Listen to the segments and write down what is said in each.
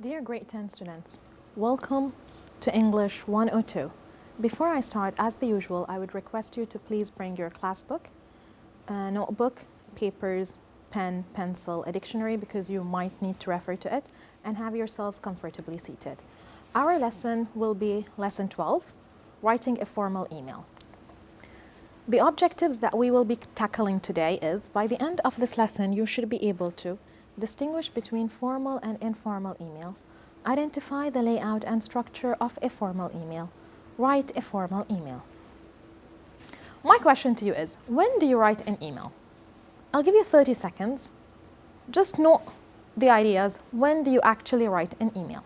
Dear Grade 10 students, welcome to English 102. Before I start, as the usual, I would request you to please bring your class book, a notebook, papers, pen, pencil, a dictionary because you might need to refer to it, and have yourselves comfortably seated. Our lesson will be lesson 12, writing a formal email. The objectives that we will be tackling today is, by the end of this lesson, you should be able to distinguish between formal and informal email, identify the layout and structure of a formal email, write a formal email. My question to you is, when do you write an email? I'll give you 30 seconds. Just note the ideas. When do you actually write an email?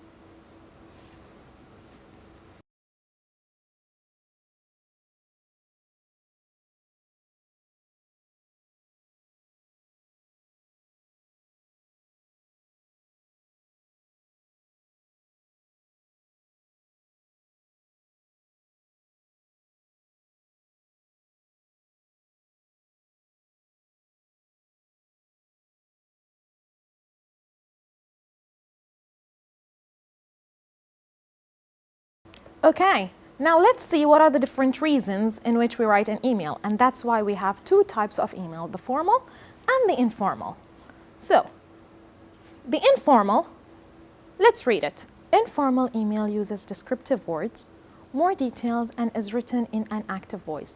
Okay, now let's see what are the different reasons in which we write an email. And that's why we have two types of email, the formal and the informal. So, the informal, let's read it. Informal email uses descriptive words, more details, and is written in an active voice.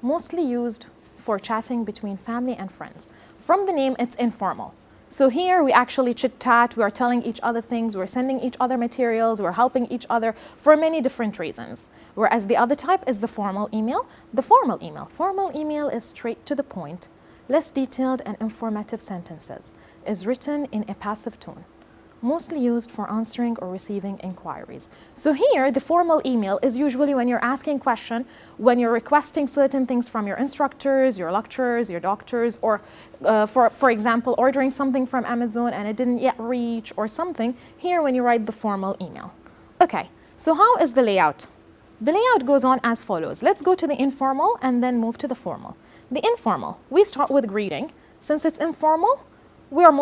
Mostly used for chatting between family and friends. From the name, it's informal. So here we actually chit-chat, we are telling each other things, we're sending each other materials, we're helping each other for many different reasons. Whereas the other type is the formal email. The formal email. Formal email is straight to the point, less detailed and informative sentences, is written in a passive tone, mostly used for answering or receiving inquiries. So here, the formal email is usually when you're asking question, when you're requesting certain things from your instructors, your lecturers, your doctors, or for example, ordering something from Amazon and it didn't yet reach or something, here when you write the formal email. Okay, so how is the layout? The layout goes on as follows. Let's go to the informal and then move to the formal. The informal, we start with greeting. Since it's informal, we are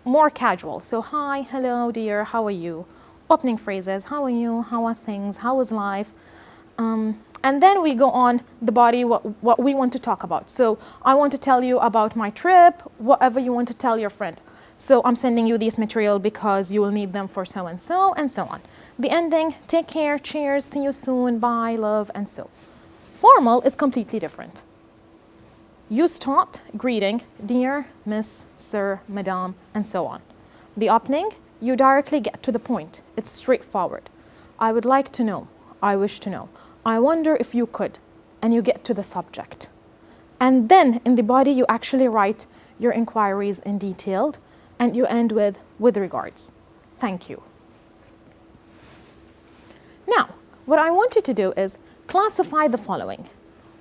more casual. So hi, hello, dear, how are you? Opening phrases, how are you? How are things? How is life? And then we go on the body, what we want to talk about. So I want to tell you about my trip, whatever you want to tell your friend. So I'm sending you these material because you will need them for so and so on. The ending, take care, cheers, see you soon, bye, love, and so. Formal is completely different. You start greeting, dear, miss, sir, madam, and so on. The opening, you directly get to the point. It's straightforward. I would like to know. I wish to know. I wonder if you could. And you get to the subject. And then in the body, you actually write your inquiries in detailed, and you end with regards. Thank you. Now, what I want you to do is classify the following.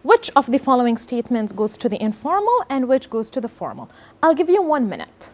Which of the following statements goes to the informal and which goes to the formal? I'll give you 1 minute.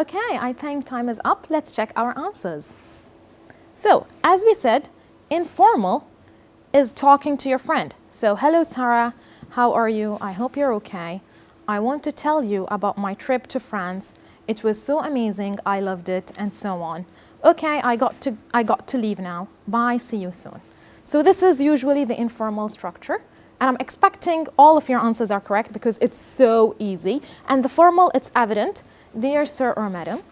Okay, I think time is up. Let's check our answers. So, as we said, informal is talking to your friend. So, hello Sarah, how are you? I hope you're okay. I want to tell you about my trip to France. It was so amazing, I loved it, and so on. Okay, I got to leave now. Bye, see you soon. So this is usually the informal structure. And I'm expecting all of your answers are correct because it's so easy. And the formal, it's evident. Dear sir or madam,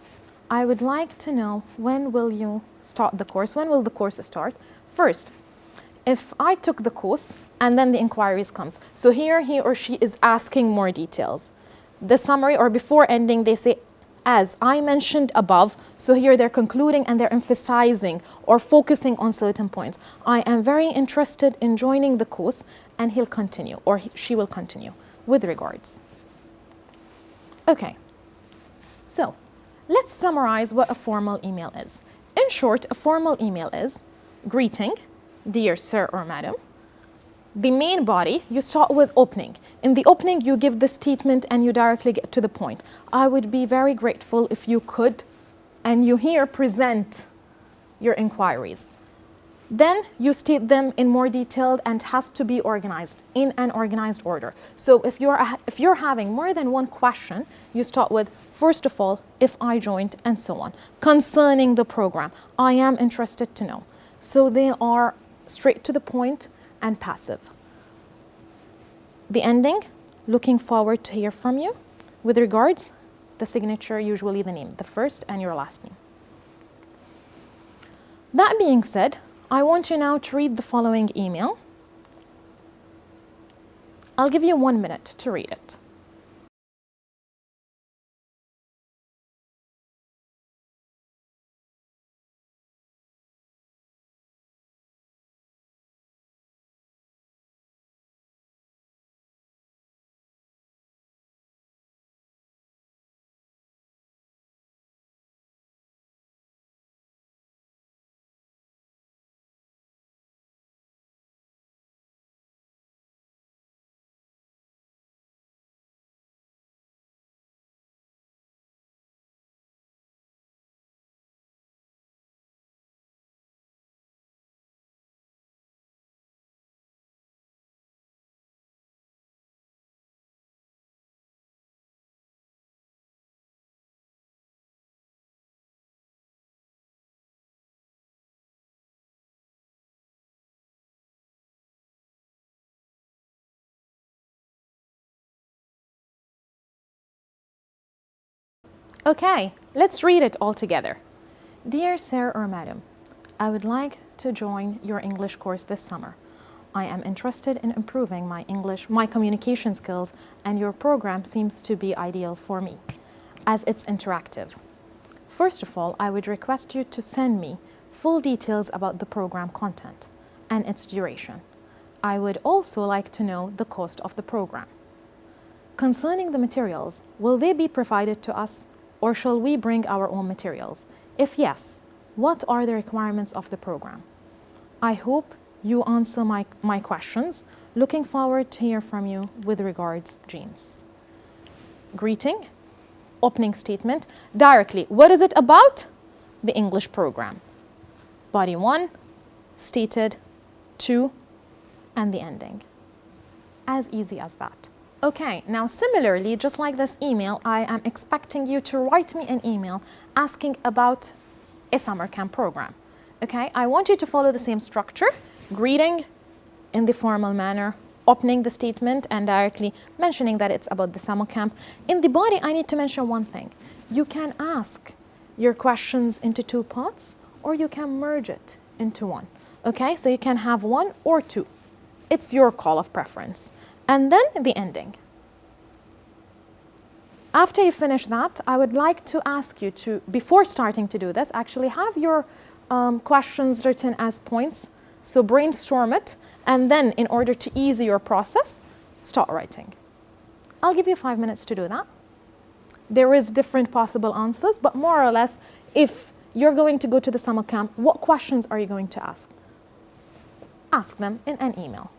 I would like to know when will you start the course? When will the course start? First, if I took the course and then the inquiries comes. So here he or she is asking more details. The summary or before ending, they say, as I mentioned above, so here they're concluding and they're emphasizing or focusing on certain points. I am very interested in joining the course, and he'll continue or she will continue with regards. Okay, so let's summarize what a formal email is. In short, a formal email is greeting, dear sir or madam. The main body, you start with opening. In the opening, you give the statement and you directly get to the point. I would be very grateful if you could, and you here present your inquiries. Then you state them in more detail and has to be organized in an organized order. So if you're having more than one question, you start with, first of all, if I joined, and so on. Concerning the program, I am interested to know. So they are straight to the point and passive. The ending, looking forward to hear from you. With regards, the signature, usually the name, the first and your last name. That being said, I want you now to read the following email. I'll give you 1 minute to read it. Okay, let's read it all together. Dear sir or madam, I would like to join your English course this summer. I am interested in improving my communication skills, and your program seems to be ideal for me, as it's interactive. First of all, I would request you to send me full details about the program content and its duration. I would also like to know the cost of the program. Concerning the materials, will they be provided to us, or shall we bring our own materials? If yes, what are the requirements of the program? I hope you answer my questions. Looking forward to hear from you. With regards, James. Greeting, opening statement, directly. What is it about? The English program. Body 1, stated, 2, and the ending. As easy as that. Okay, now similarly, just like this email, I am expecting you to write me an email asking about a summer camp program. Okay, I want you to follow the same structure, greeting in the formal manner, opening the statement and directly mentioning that it's about the summer camp. In the body, I need to mention one thing. You can ask your questions into 2 parts, or you can merge it into one. Okay, so you can have 1 or 2. It's your call of preference. And then the ending. After you finish that, I would like to ask you to, before starting to do this, actually have your questions written as points. So brainstorm it, and then in order to ease your process, start writing. I'll give you 5 minutes to do that. There is different possible answers, but more or less, if you're going to go to the summer camp, what questions are you going to ask? Ask them in an email.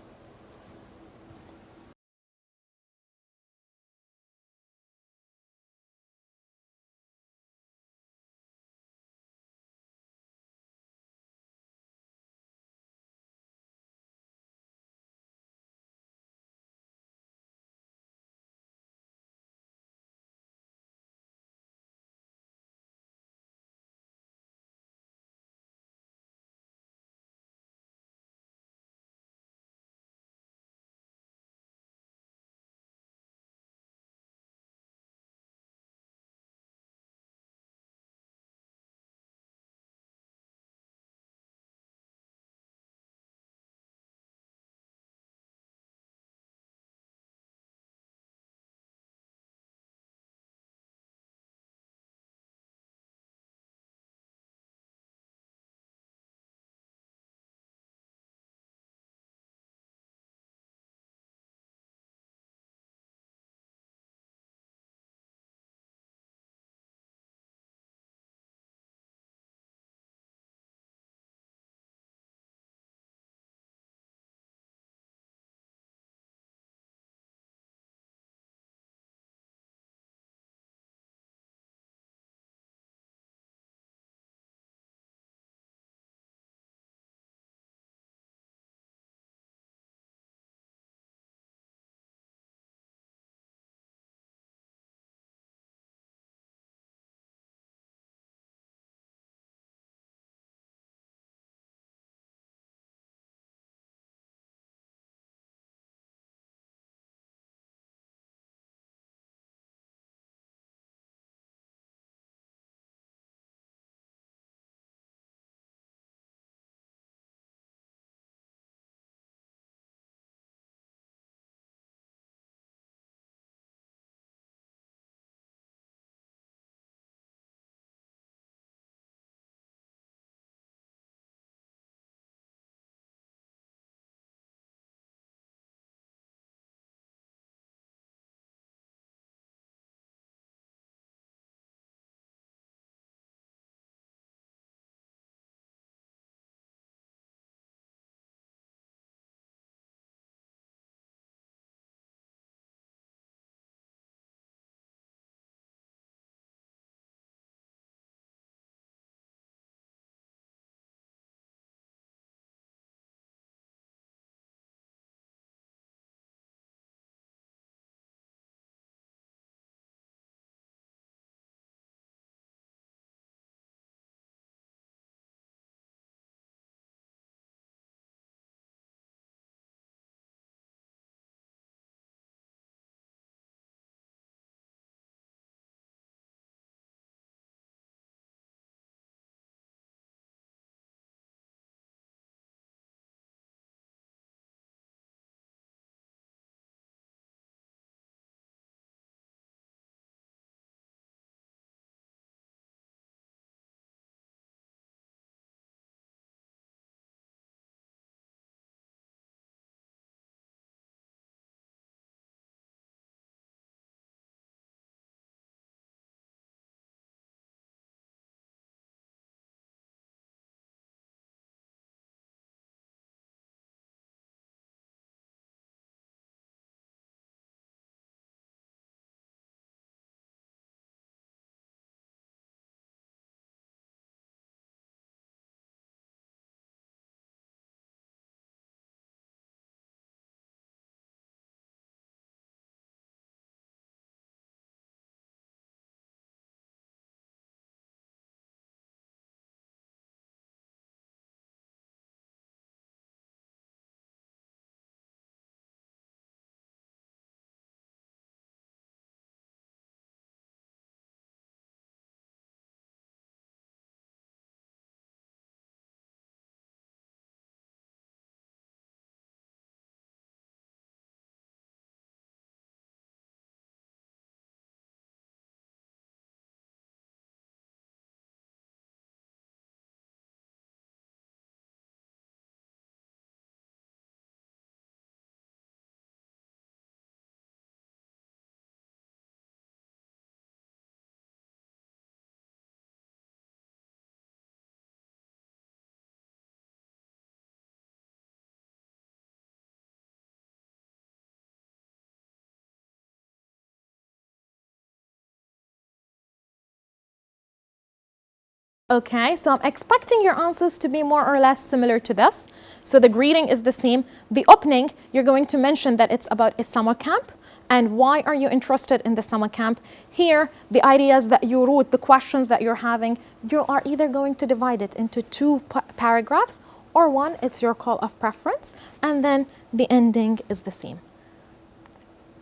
Okay, so I'm expecting your answers to be more or less similar to this. So the greeting is the same. The opening, you're going to mention that it's about a summer camp and why are you interested in the summer camp. Here, the ideas that you wrote, the questions that you're having, you are either going to divide it into two paragraphs or one, it's your call of preference, and then the ending is the same.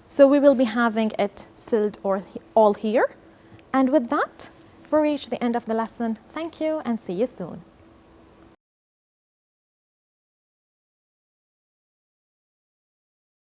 So we will be having it filled all here. And with that, we reach the end of the lesson. Thank you and see you soon.